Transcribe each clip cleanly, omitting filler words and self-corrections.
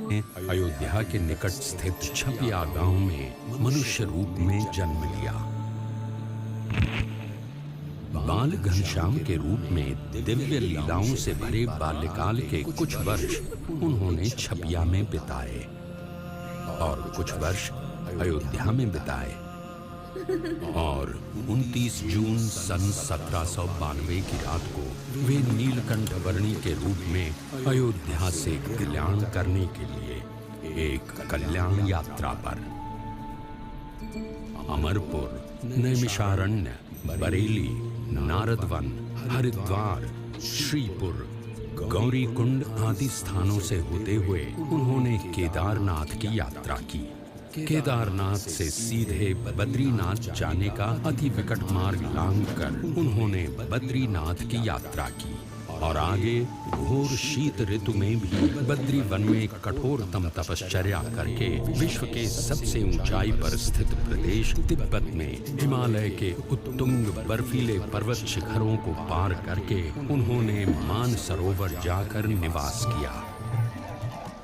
अयोध्या के निकट स्थित छपिया गांव में मनुष्य रूप में जन्म लिया। बाल घनश्याम के रूप में दिव्य लीलाओं से भरे बाल्यकाल के कुछ वर्ष उन्होंने छपिया में बिताए और कुछ वर्ष अयोध्या में बिताए और 29 जून सन 1792 की रात को वे नीलकंठ वर्णी के रूप में अयोध्या से कल्याण करने के लिए एक कल्याण यात्रा पर अमरपुर, नैमिषारण्य, बरेली, नारदवन, हरिद्वार, श्रीपुर, गौरीकुंड आदि स्थानों से होते हुए उन्होंने केदारनाथ की यात्रा की। केदारनाथ से सीधे बद्रीनाथ जाने का अति विकट मार्ग लांघकर उन्होंने बद्रीनाथ की यात्रा की और आगे घोर शीत ऋतु में भी बद्री वन में कठोरतम तपश्चर्या करके विश्व के सबसे ऊंचाई पर स्थित प्रदेश तिब्बत में हिमालय के उत्तुंग बर्फीले पर्वत शिखरों को पार करके उन्होंने मानसरोवर जाकर निवास किया।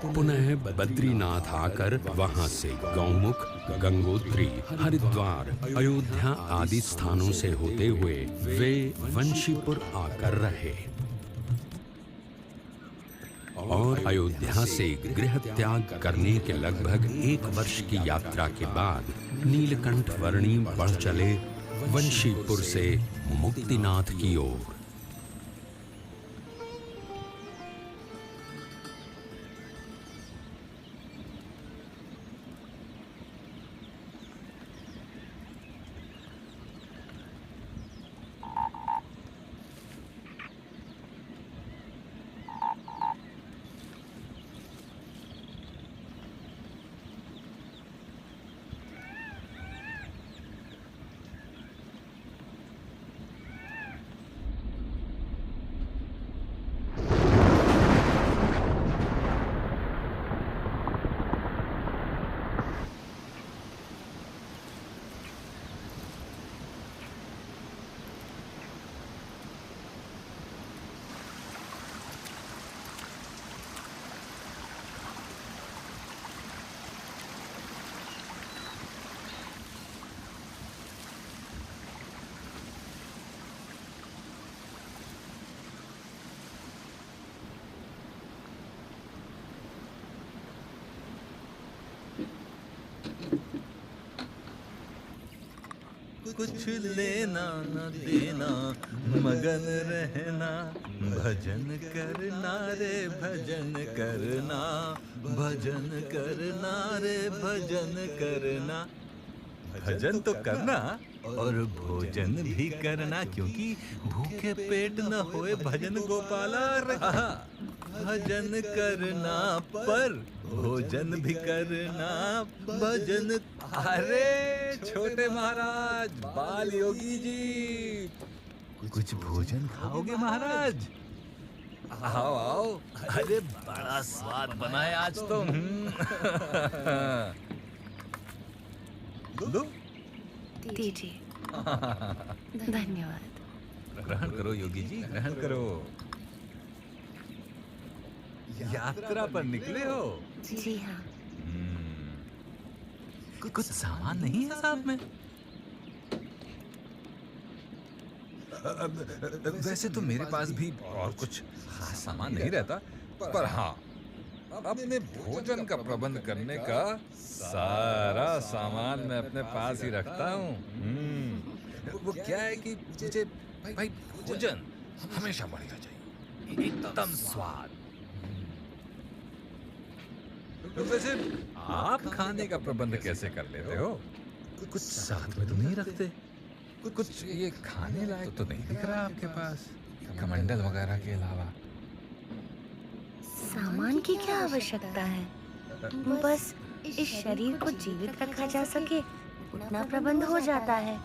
पुनः बद्रीनाथ आकर वहां से गौमुख, गंगोत्री, हरिद्वार, अयोध्या आदि स्थानों से होते हुए वे वंशीपुर आकर रहे और अयोध्या से गृह त्याग करने के लगभग 1 वर्ष की यात्रा के बाद नीलकंठ वर्णी बढ़ चले वंशीपुर से मुक्तिनाथ की ओर। कुछ लेना न देना, मगन रहना, भजन करना रे भजन करना, भजन करना रे भजन करना। भजन तो करना और भोजन भी करना, क्योंकि भूखे पेट न होए भजन गोपाला। भजन करना पर भोजन भी करना, भजन। अरे छोटे महाराज, बाल योगी जी, कुछ भोजन खाओगे महाराज? आओ आओ। अरे बड़ा स्वाद बना है आज तो। लो दीजिए। धन्यवाद। ग्रहण करो योगी जी, ग्रहण करो। यात्रा पर निकले हो? जी हाँ। कुछ सामान नहीं है साथ में? वैसे तो मेरे पास भी और कुछ खास सामान नहीं रहता, पर हाँ, अपने भोजन का प्रबंध करने का सारा सामान मैं अपने पास ही रखता हूँ। वो क्या है कि मुझे भाई भोजन हमेशा बढ़िया चाहिए, एकदम स्वाद। वैसे आप खाने का प्रबंध कैसे कर लेते हो? कुछ साथ में तो नहीं रखते? कुछ ये खाने लायक तो नहीं दिख रहा आपके पास, कमंडल वगैरह के अलावा। सामान की क्या आवश्यकता है? बस इस शरीर को जीवित रखा जा सके उतना प्रबंध हो जाता है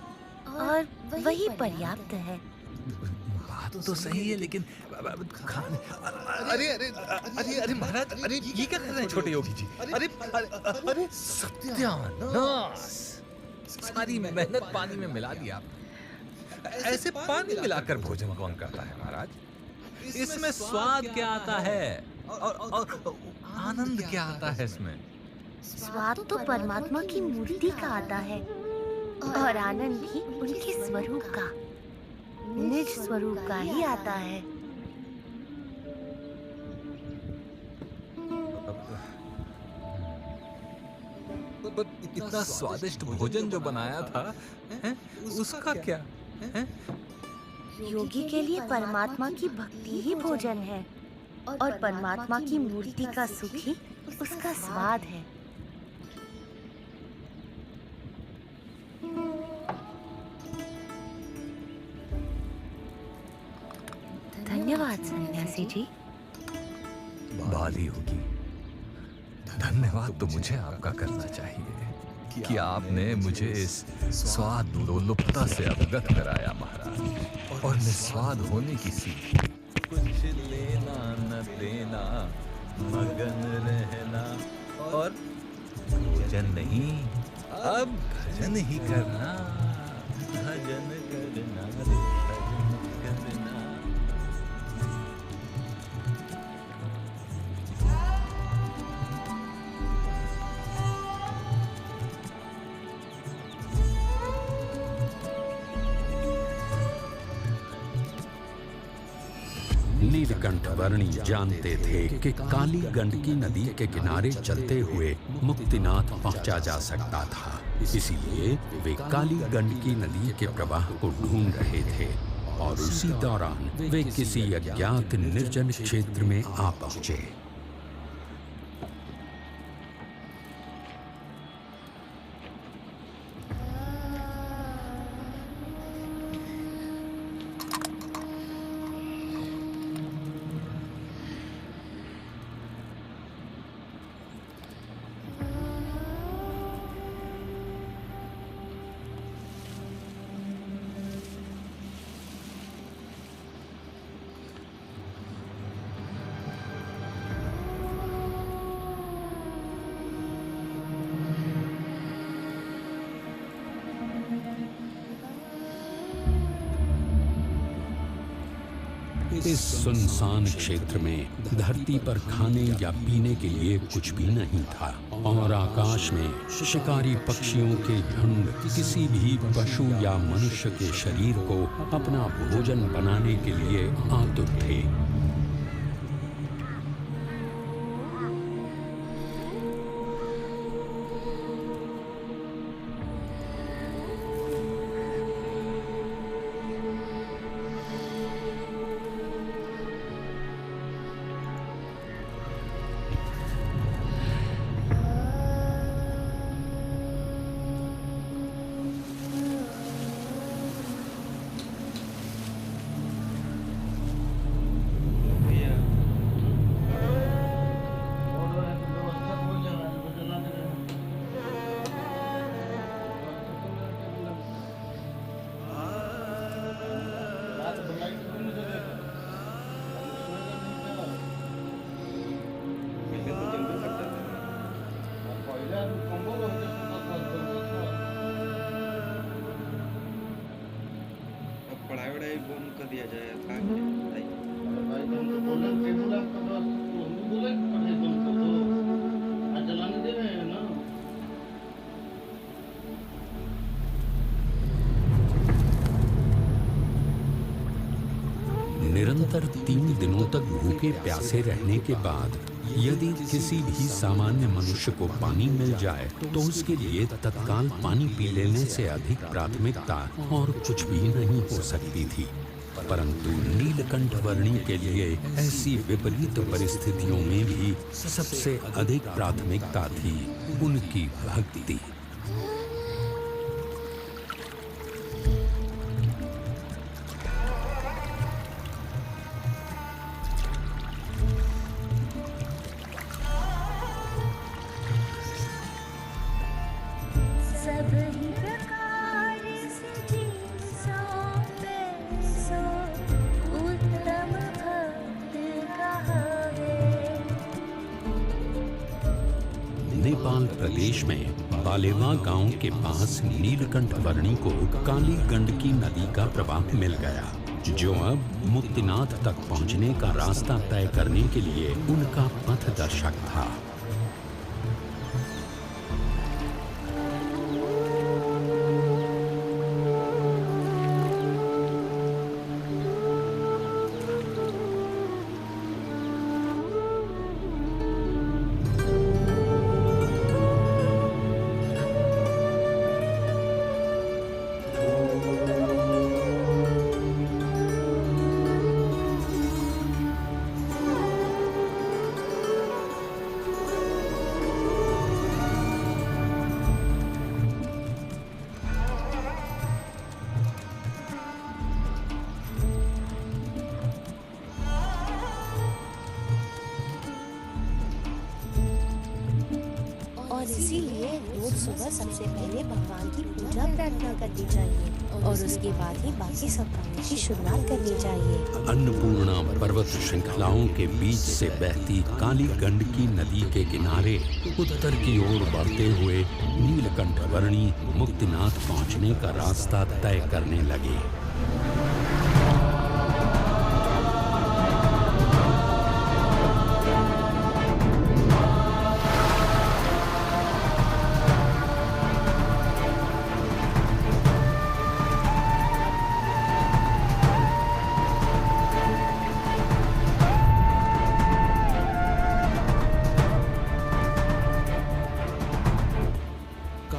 और वही पर्याप्त है। बात तो सही है, लेकिन खाने। अरे अरे अरे अरे महाराज, अरे ये क्या कर रहे हैं छोटे योगी जी? अरे अरे अरे सत्यानाश, सारी मेहनत पानी में मिला दी आप। ऐसे पानी मिलाकर भोजन कौन करता है महाराज? इसमें स्वाद क्या आता है? और आनंद क्या आता है इसमें? स्वाद तो परमात्मा की मूर्ति का आता है और आनंद भी उनके स्वरूप का, निज स्वरूप का ही आता है। इतना स्वादिष्ट भोजन जो बनाया था, हैं? उसका क्या हैं? योगी के लिए परमात्मा की भक्ति ही भोजन है और परमात्मा की मूर्ति का सुख ही उसका स्वाद है। धन्यवाद सन्यासी जी। बाली होगी, धन्यवाद तो मुझे आपका करना चाहिए कि आपने मुझे इस स्वाद लोलुपता से अवगत कराया महाराज, और निस्वाद होने की सीख। कुछ लेना न देना, मगन रहना, और भोजन नहीं, अब भजन ही करना, भजन करना, भजन करना। नीलकंठ वर्णी जानते थे कि काली गंडकी नदी के किनारे चलते हुए मुक्तिनाथ पहुंचा जा सकता था, इसीलिए वे काली गंडकी नदी के प्रवाह को ढूंढ रहे थे और उसी दौरान वे किसी अज्ञात निर्जन क्षेत्र में आ पहुंचे। इस सुनसान क्षेत्र में धरती पर खाने या पीने के लिए कुछ भी नहीं था और आकाश में शिकारी पक्षियों के झुंड किसी भी पशु या मनुष्य के शरीर को अपना भोजन बनाने के लिए आतुर थे। पढ़ाई वढ़ाई बंद कर दिया जाए, कहाँ के लिए भाई? हम तो बोले टेबल आपका बस, हम भी बोले पढ़ाई बंद कर दो, आज जलाने दे रहे हैं ना। निरंतर 3 दिनों तक भूखे प्यासे रहने के बाद यदि किसी भी सामान्य मनुष्य को पानी मिल जाए तो उसके लिए तत्काल पानी पी लेने से अधिक प्राथमिकता और कुछ भी नहीं हो सकती थी, परंतु नीलकंठ वर्णी के लिए ऐसी विपरीत परिस्थितियों में भी सबसे अधिक प्राथमिकता थी उनकी भक्ति। नेपाल प्रदेश में बालेवा गांव के पास नीलकंठ वर्णी को काली गंडकी नदी का प्रवाह मिल गया। जो अब मुक्तिनाथ तक पहुंचने का रास्ता तय करने के लिए उनका पथदर्शक था। और इसीलिए रोज सुबह सबसे पहले भगवान की पूजा प्रार्थना करनी चाहिए और उसके बाद ही बाकी सब कामों की शुरुआत करनी चाहिए। अन्नपूर्णा पर्वत श्रृंखलाओं के बीच से बहती काली गंडकी नदी के किनारे उत्तर की ओर बढ़ते हुए नीलकंठ वर्णी मुक्तिनाथ पहुंचने का रास्ता तय करने लगे।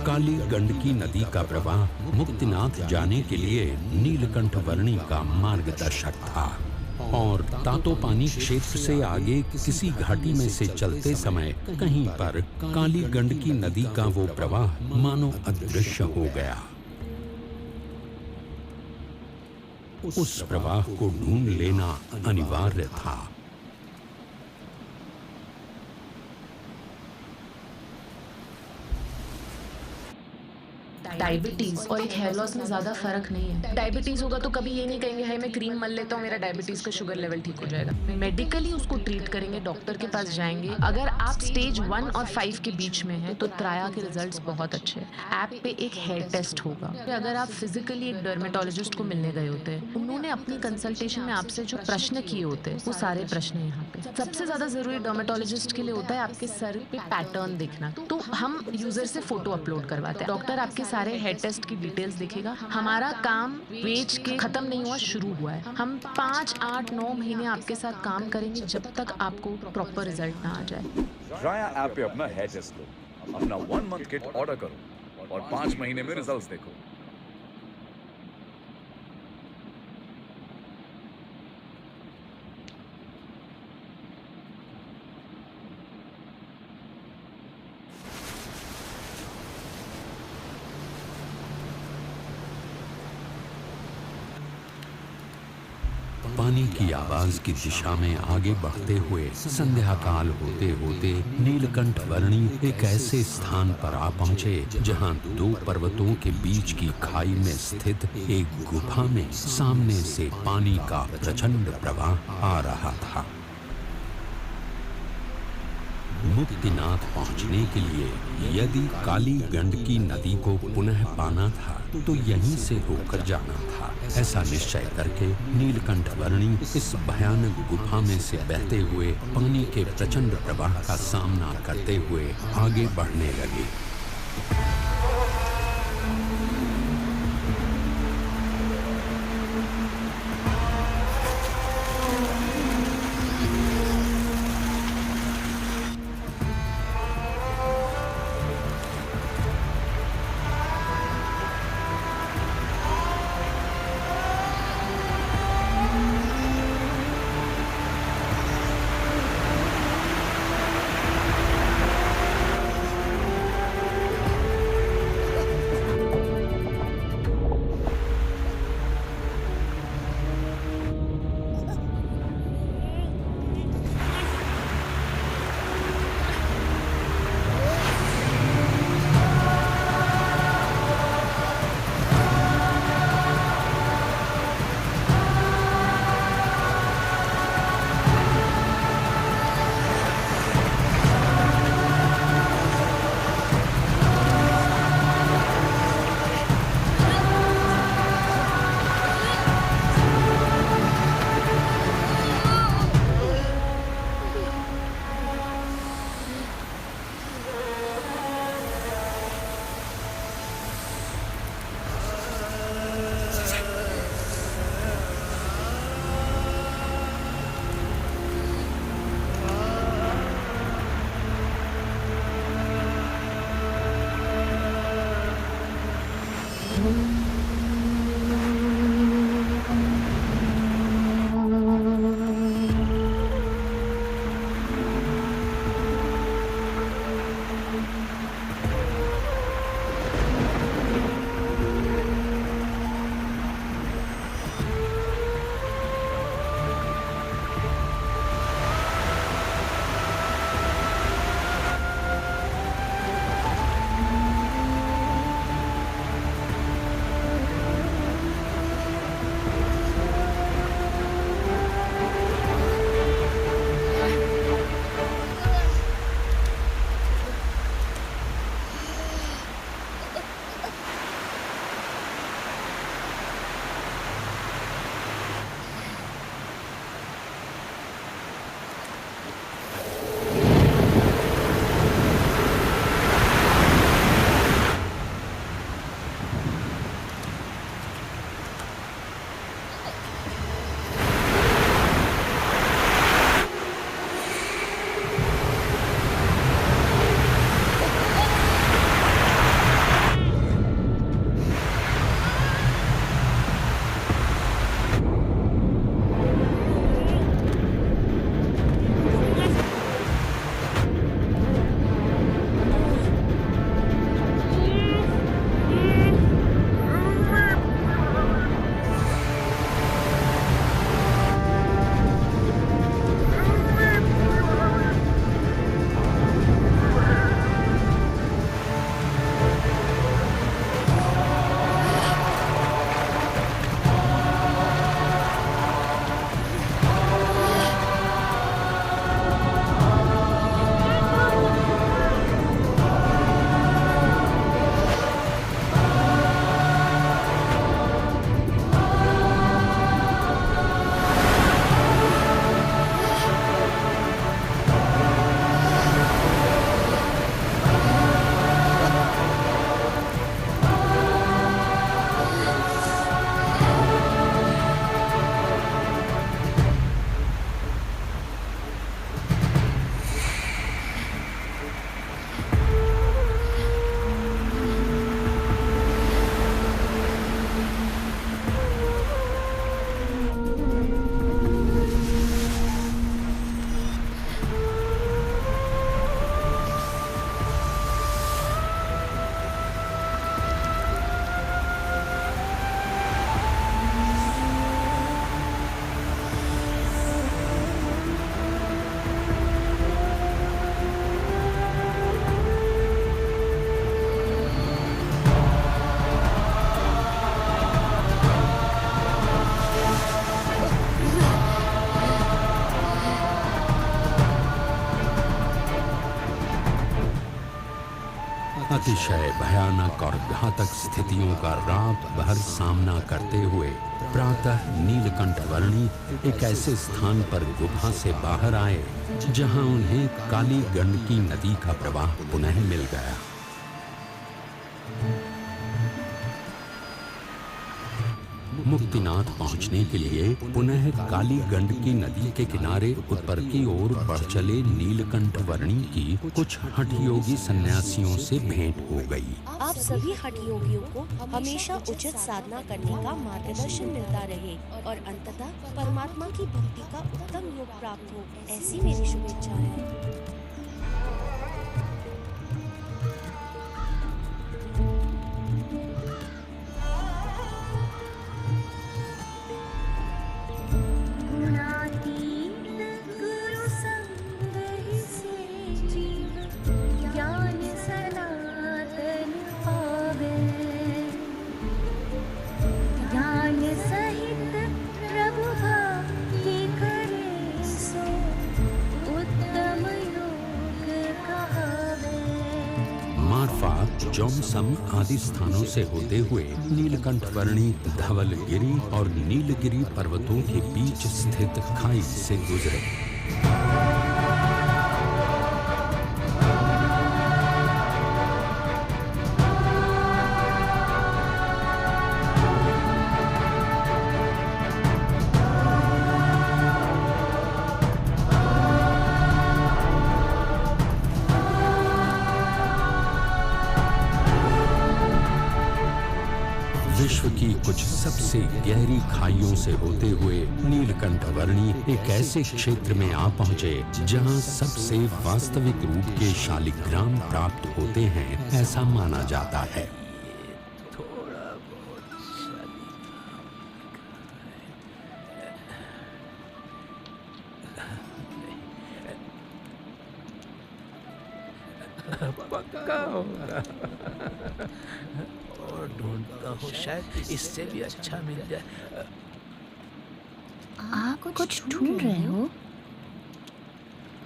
काली गंडकी नदी का प्रवाह मुक्तिनाथ जाने के लिए नीलकंठ वर्णी का मार्गदर्शक था और तातोपानी क्षेत्र से आगे किसी घाटी में से चलते समय कहीं पर काली गंडकी नदी का वो प्रवाह मानो अदृश्य हो गया। उस प्रवाह को ढूंढ लेना अनिवार्य था। डायबिटीज और एक हेयर लॉस में ज्यादा फर्क नहीं है। डायबिटीज होगा तो कभी ये नहीं कहेंगे हाय मैं क्रीम मल लेता हूँ मेरा डायबिटीज का शुगर लेवल ठीक हो जाएगा। मेडिकली उसको ट्रीट करेंगे, डॉक्टर के पास जाएंगे। अगर आप स्टेज 1 और 5 के बीच में हैं तो त्राया के रिजल्ट्स बहुत अच्छे हैं। ऐप पे एक हेयर टेस्ट होगा। अगर आप फिजिकली एक डर्मेटोलॉजिस्ट को मिलने गए होते हैं, उन्होंने अपनी कंसल्टेशन में आपसे जो प्रश्न किए होते हैं वो सारे प्रश्न यहाँ पे। सबसे ज्यादा जरूरी डर्मेटोलॉजिस्ट के लिए होता है आपके सर पे पैटर्न देखना। तो हम यूजर से फोटो अपलोड करवाते हैं, डॉक्टर आपके सारे हेयर टेस्ट की डिटेल्स देखेगा। हमारा काम बेच के खत्म नहीं हुआ, शुरू हुआ है। हम 5, 8, 9 महीने आपके साथ काम करेंगे जब तक आपको प्रॉपर रिजल्ट ना आ जाए। त्राया ऐप पे अपना हेयर टेस्ट लो, अपना 1 मंथ किट ऑर्डर करो और 5 महीने में रिजल्ट्स देखो। पानी की आवाज की दिशा में आगे बढ़ते हुए संध्या काल होते होते नीलकंठ वर्णी एक ऐसे स्थान पर आ पहुंचे जहां 2 पर्वतों के बीच की खाई में स्थित एक गुफा में सामने से पानी का प्रचंड प्रवाह आ रहा था। मुक्तिनाथ पहुंचने के लिए यदि काली गंडकी नदी को पुनः पाना था तो यहीं से होकर जाना था। ऐसा निश्चय करके नीलकंठ वर्णी इस भयानक गुफा में से बहते हुए पानी के प्रचंड प्रवाह का सामना करते हुए आगे बढ़ने लगे। अतिशय भयानक और घातक स्थितियों का रात भर सामना करते हुए प्रातः नीलकंठ वर्णी एक ऐसे स्थान पर गुफा से बाहर आए जहां उन्हें काली गंडकी नदी का प्रवाह पुनः मिल गया। मुक्तिनाथ पहुंचने के लिए पुनः काली गंडकी नदी के किनारे उत्तर की ओर बढ़ चले नीलकंठ वर्णी की कुछ हठयोगी सन्यासियों से भेंट हो गई। आप सभी हठ योगियों को हमेशा उचित साधना करने का मार्गदर्शन मिलता रहे और अंततः परमात्मा की भक्ति का उत्तम योग प्राप्त हो, ऐसी मेरी शुभेच्छा है। जोमसम आदि स्थानों से होते हुए नीलकंठ वर्णी धवलगिरी और नीलगिरी पर्वतों के बीच स्थित खाई से गुजरे। विश्व की कुछ सबसे गहरी खाइयों से होते हुए नीलकंठ वर्णी एक ऐसे क्षेत्र में आ पहुंचे जहां सबसे वास्तविक रूप के शालिग्राम प्राप्त होते हैं, ऐसा माना जाता है। पक्का होगा और ढूंढता हूँ, शायद इससे भी अच्छा मिल जाए। आप कुछ ढूंढ रहे हो?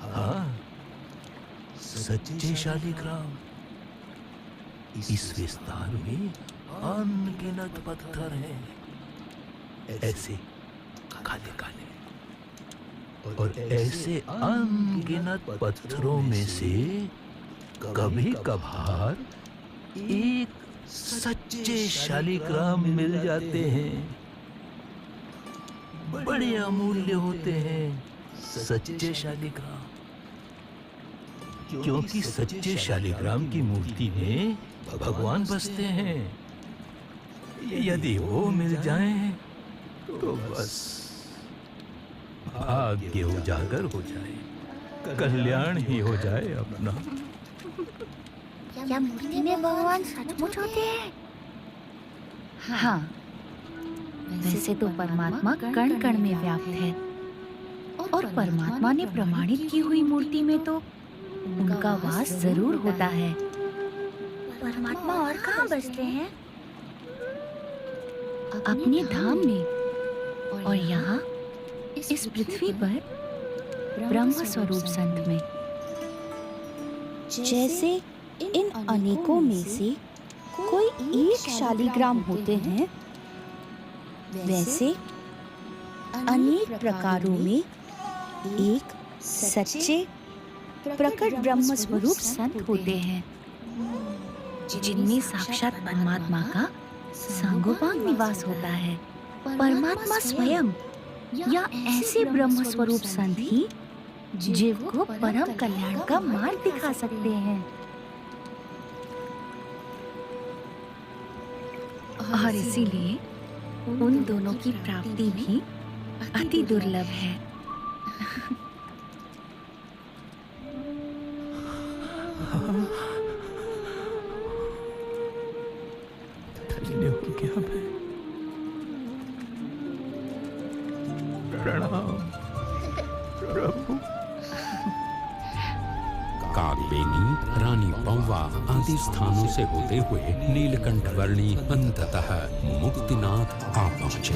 हाँ, सच्चे शालिग्राम। इस विस्तार में अनगिनत पत्थर हैं, ऐसे काले काले, और ऐसे अनगिनत पत्थरों में से कभी कभार एक सच्चे शालिग्राम मिल जाते हैं। बड़े अमूल्य होते हैं सच्चे शालिग्राम, क्योंकि सच्चे शालिग्राम की मूर्ति में भगवान बसते हैं। यदि वो मिल जाएं तो बस भाग्य उजागर हो जाए, कल्याण ही हो जाए अपना। क्या मूर्ति में भगवान सचमुच होते हैं? हाँ, वैसे तो परमात्मा कण कण में व्याप्त है, और परमात्मा ने प्रमाणित की हुई मूर्ति में तो उनका वास जरूर होता है। परमात्मा और कहाँ बसते हैं? अपने धाम में, और यहाँ इस पृथ्वी पर ब्रह्म स्वरूप संत में। जैसे इन अनेकों में से कोई एक शालिग्राम होते हैं, वैसे अनेक प्रकारों में एक सच्चे प्रकट ब्रह्म स्वरूप संत होते हैं, जिनमें साक्षात परमात्मा का सांगोपांग निवास होता है। परमात्मा स्वयं या ऐसे ब्रह्म स्वरूप संत ही जीव को परम कल्याण का मार्ग दिखा सकते हैं। और इसीलिए उन दोनों की प्राप्ति भी अति दुर्लभ है। धन्य हो गया मैं। प्रणाम प्रभु। कागबेनी, रानी पौवा आदि स्थानों से होते हुए नीलकंठ वर्णी अंततः मुक्तिनाथ आ पहुंचे।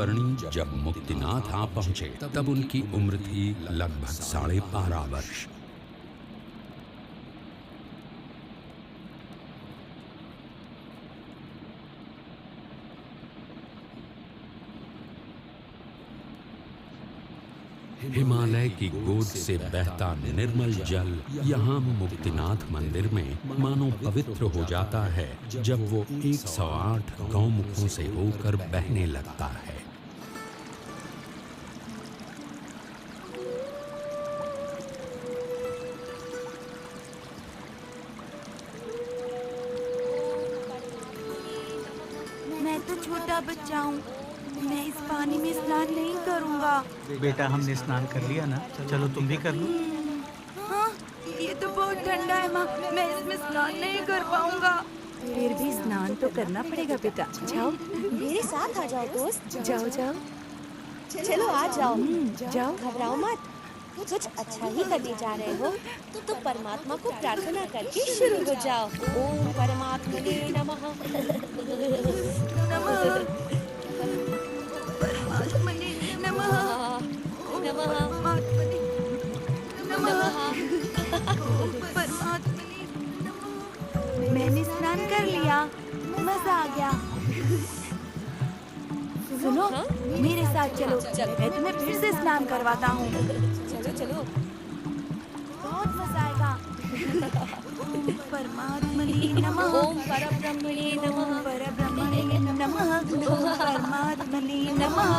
कुलकर्णी जब मुक्तिनाथ आ पहुंचे तब उनकी उम्र थी लगभग 12.5 वर्ष। हिमालय की गोद से बहता निर्मल जल यहाँ मुक्तिनाथ मंदिर में मानो पवित्र हो जाता है जब वो 108 गौमुखों से होकर बहने लगता है। मैं तो छोटा बच्चा हूँ, मैं इस पानी में स्नान नहीं करूँगा। बेटा हमने स्नान कर लिया ना, चलो तुम भी कर लो। हाँ, ये तो बहुत ठंडा है माँ, मैं इसमें स्नान नहीं कर पाऊँगा। फिर भी स्नान तो करना पड़ेगा बेटा। जाओ मेरे साथ आ जाओ दोस्त। जाओ जाओ चलो आ जाओ। जाओ। घबराओ मत, कुछ अच्छा ही करने जा रहे हो तो परमात्मा को प्रार्थना करके शुरू हो जाओ। ओम परमात्मने नमः। परमात्मने नमः। नमः। मैंने स्नान कर लिया, मजा आ गया। सुनो, मेरे साथ चलो, मैं तुम्हें फिर से स्नान करवाता हूँ। चलो चलो, बहुत मजा आएगा। ओम परमात्मने नमः। ओम परब्रह्मणे नमः। परब्रह्मणे नमः। ओम परमात्मने नमः।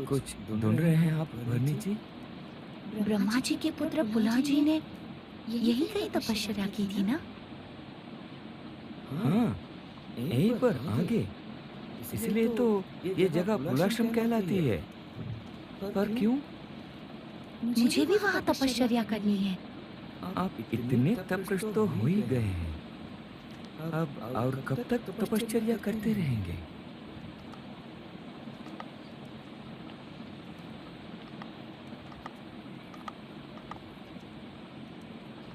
कुछ ढूंढ रहे हैं आप भरनी जी? ब्रह्मा जी के पुत्र पुला जी ने यही कहीं तपस्या की थी ना? हाँ, यहीं पर आगे। इसलिए तो ये जगह पुलाश्रम कहलाती है। पर क्यों? मुझे भी वहाँ तपस्या करनी है। आप इतने तपस्वी तो हो ही गए हैं। अब और कब तक तपस्या करते रहेंगे?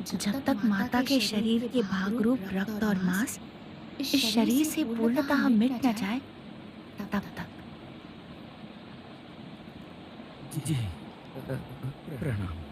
जब तक माता के शरीर के भाग रूप रक्त और मांस इस शरीर से पूर्णतः मिट न जाए तब तक। जी, प्रणाम।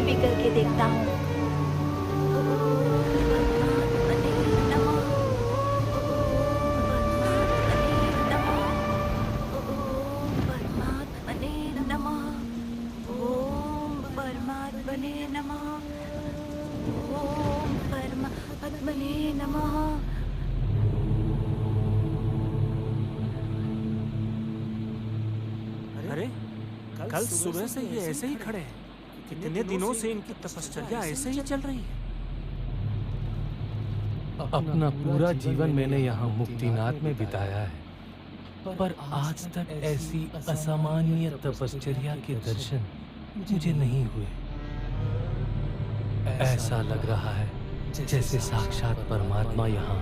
भी करके देखता हूँ। अरे कल सुबह से ये ऐसे ही खड़े हैं। कितने दिनों से इनकी तपश्चर्या ऐसे ही चल रही है। अपना पूरा जीवन मैंने यहाँ मुक्तिनाथ में बिताया है, पर आज तक ऐसी असामान्य तपश्चर्या के दर्शन मुझे नहीं हुए। ऐसा लग रहा है जैसे साक्षात परमात्मा यहाँ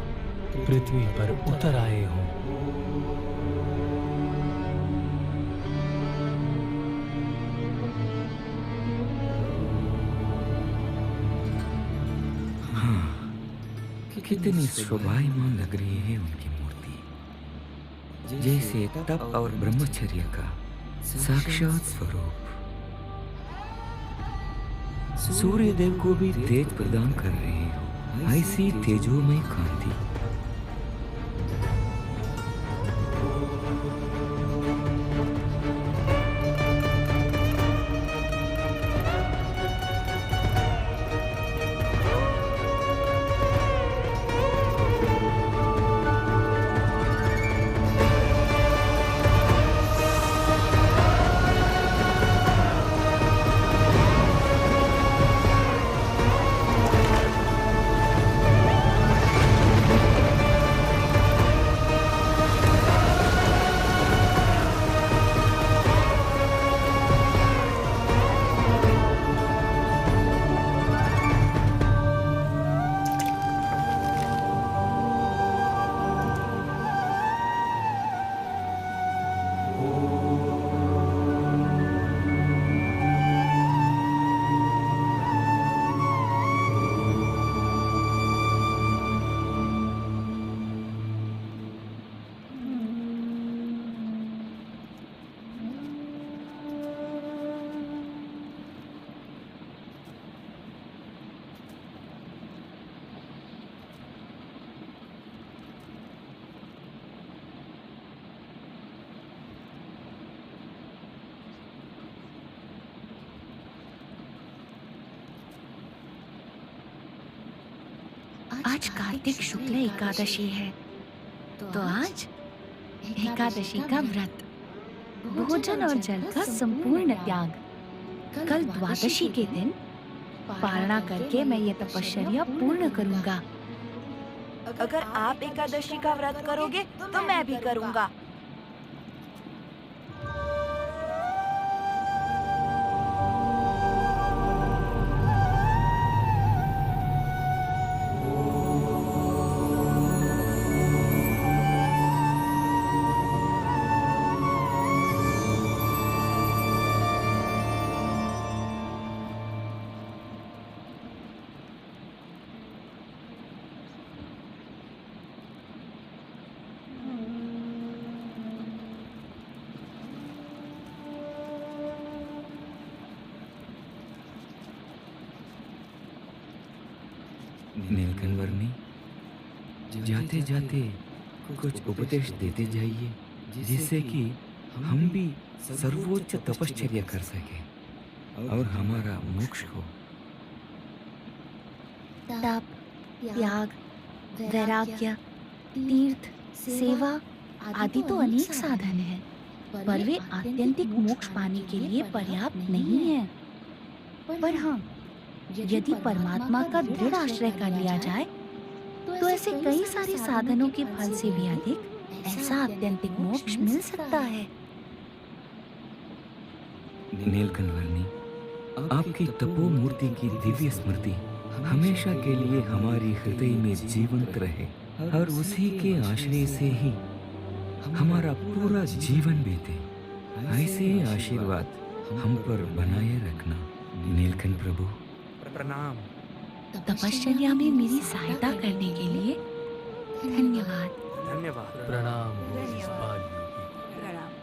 पृथ्वी पर उतर आए हों। कितनी शोभायमान लग रही है उनकी मूर्ति, जैसे तप और ब्रह्मचर्य का साक्षात स्वरूप। सूर्य देव को भी तेज प्रदान कर रही हो, ऐसी तेजोमय कांति। आज कार्तिक शुक्ल एकादशी है, तो आज एकादशी का व्रत, भोजन और जल का संपूर्ण त्याग। कल द्वादशी के दिन पारणा करके मैं ये तपश्चर्या पूर्ण करूंगा। अगर आप एकादशी का व्रत करोगे तो मैं भी करूंगा। नीलकंठवर्णी, जाते जाते कुछ उपदेश देते जाइए, जिससे कि हम भी सर्वोच्च तपश्चर्या कर सके और हमारा मोक्ष हो। तप, त्याग, वैराग्य, तीर्थ, सेवा आदि तो अनेक साधन हैं, पर वे आत्यंतिक मोक्ष पाने के लिए पर्याप्त नहीं हैं। पर हाँ, यदि परमात्मा का दृढ़ आश्रय कर लिया जाए तो ऐसे कई सारे साधनों के फल से भी अधिक ऐसा आत्यंतिक मोक्ष मिल सकता है। नीलकंठवर्णी, आपकी तपो मूर्ति की दिव्य स्मृति हमेशा के लिए हमारी हृदय में जीवंत रहे और उसी के आश्रय से ही हमारा पूरा जीवन बीते। ऐसे आशीर्वाद हम पर बनाए रखना। नीलकंठ प्रभु, प्रणाम। तपश्चर्या में मेरी सहायता करने के लिए धन्यवाद। धन्यवाद। प्रणाम। प्रणाम।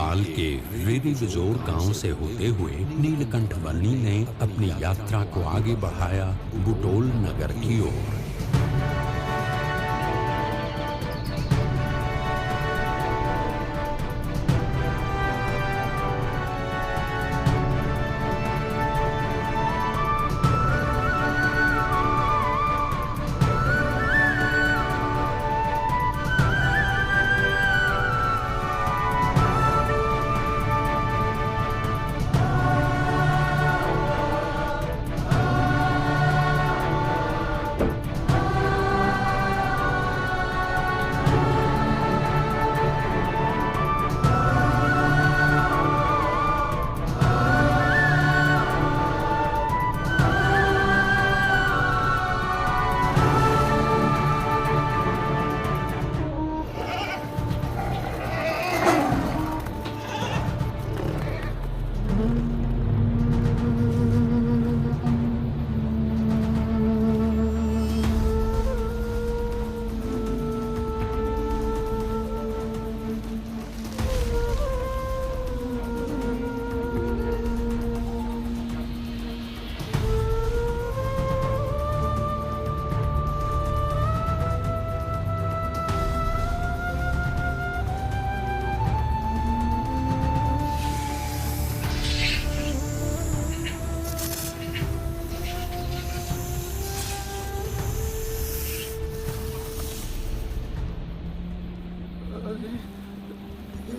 नेपाल के वेरी बिजोर गांव से होते हुए नीलकंठ वर्णी ने अपनी यात्रा को आगे बढ़ाया बुटोल नगर की ओर।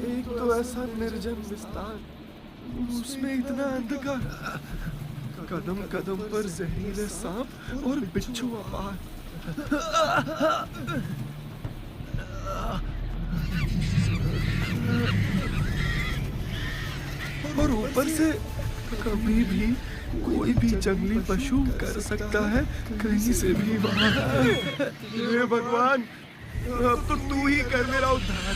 एक तो ऐसा निर्जन विस्तार, उसमें इतना अंधकार, कदम कदम पर जहरीले सांप और बिच्छू अपार। और ऊपर से कभी भी कोई भी जंगली पशु कर सकता है कहीं से भी वहां। हे भगवान, अब तो तू ही कर मेरा उद्धार।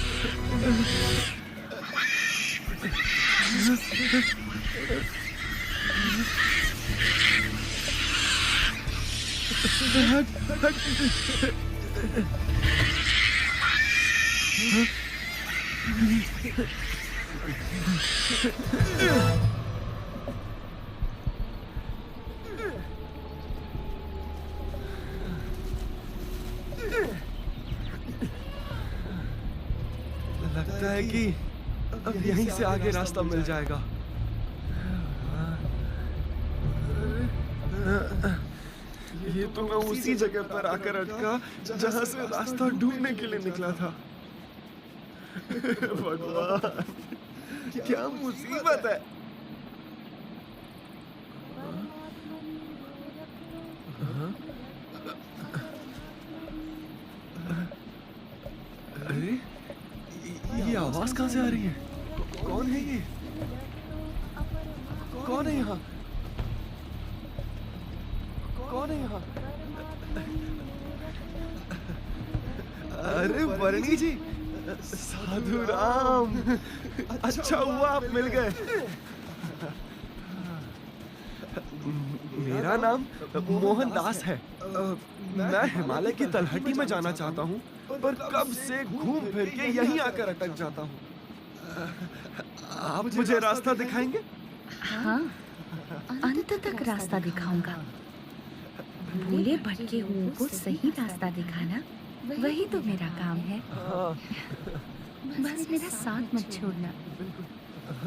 लगता है कि अब यहीं से आगे रास्ता मिल जाएगा। ये तो मैं उसी जगह पर आकर अटका जहां से रास्ता ढूंढने के लिए निकला था। भगवान, क्या मुसीबत है। अरे, ये आवाज कहां से आ रही है? कौन है ये? कौन है यहाँ? कौन है यहाँ? अरे वर्णी जी, साधु राम, अच्छा हुआ आप मिल गए। मेरा नाम मोहन दास है। मैं हिमालय की तलहटी में जाना चाहता हूँ, पर कब से घूम फिर के यहीं आकर अटक जाता हूँ। आप मुझे रास्ता दिखाएंगे? हाँ, अंत तक रास्ता दिखाऊंगा। भूले भटके हुओं को सही रास्ता दिखाना, वही तो मेरा काम है। बस मेरा साथ मत छोड़ना।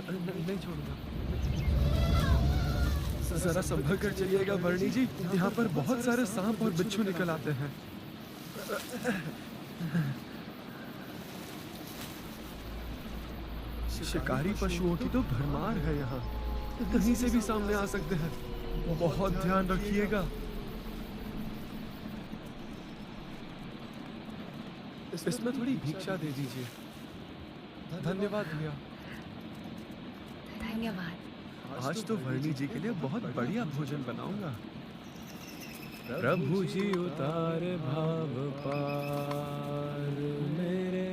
नहीं छोड़ूंगा। जरा संभल कर चलिएगा वर्णी जी, यहाँ पर बहुत सारे सांप और बिच्छू निकल आते हैं। शिकारी पशुओं की तो भरमार है यहाँ, कहीं से भी सामने आ सकते हैं। बहुत ध्यान रखिएगा। इसमें थोड़ी भिक्षा दे दीजिए। धन्यवाद भैया। धन्यवाद। आज तो वर्णी जी के लिए बहुत बढ़िया भोजन बनाऊंगा। प्रभु जी उतारे भाव पार मेरे।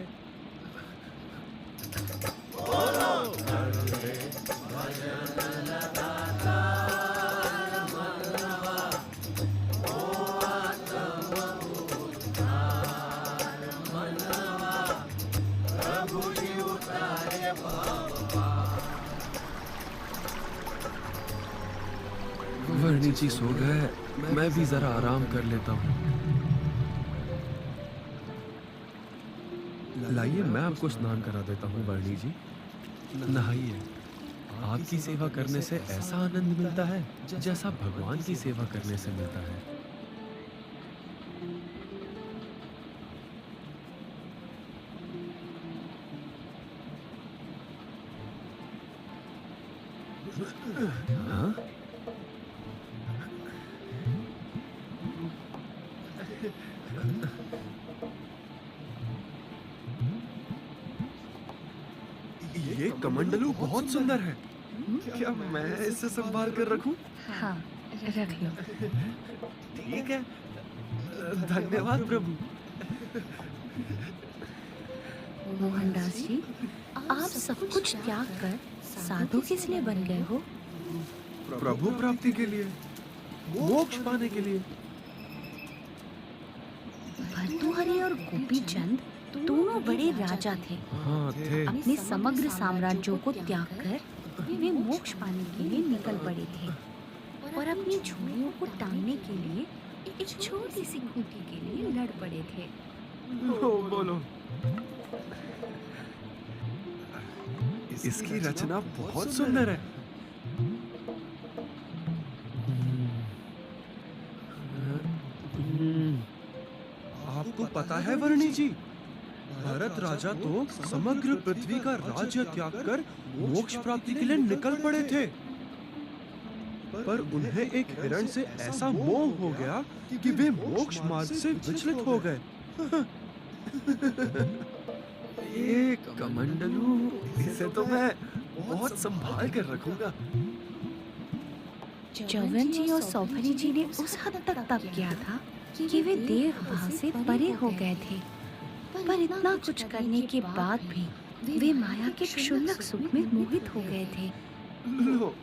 प्रभु जी उतारे भाव वर्णी जी सो गए, मैं भी जरा आराम कर लेता हूँ। लाइए मैं आपको स्नान करा देता हूँ वर्णी जी। नहाइए। आपकी सेवा करने से ऐसा आनंद मिलता है जैसा भगवान की सेवा करने से मिलता है। हाँ? ये कमंडलू बहुत सुंदर है। क्या मैं इसे संभाल कर रखूं? हाँ, रख लो। ठीक है। धन्यवाद प्रभु। मोहनदास जी, आप सब कुछ त्याग कर साधु किस लिए बन गए हो? प्रभु प्राप्ति के लिए, मोक्ष पाने के लिए। भर्तृहरि और गोपीचंद दोनों बड़े राजा थे। हाँ थे। अपने समग्र साम्राज्यों को त्याग कर वे मोक्ष पाने के लिए निकल पड़े थे और अपनी झोलियों को टांगने के लिए एक छोटी सी खूंटी के लिए लड़ पड़े थे। बोलो। इसकी रचना बहुत सुंदर है। आपको पता है वर्णी जी, भरत राजा तो समग्र पृथ्वी का राज्य त्याग कर मोक्ष प्राप्ति के लिए निकल पड़े थे, पर उन्हें एक हिरण से ऐसा मोह हो गया कि वे मोक्ष मार्ग से विचलित हो गए। ये कमंडलू, इसे तो मैं बहुत संभाल कर रखूंगा। चौवन जी और सौभरी जी ने उस हद तक तप किया था कि वे देह भाव से परे हो गए थे, पर इतना कुछ करने के बाद भी वे माया के क्षुल्लक सुख में मोहित हो गए थे। लो,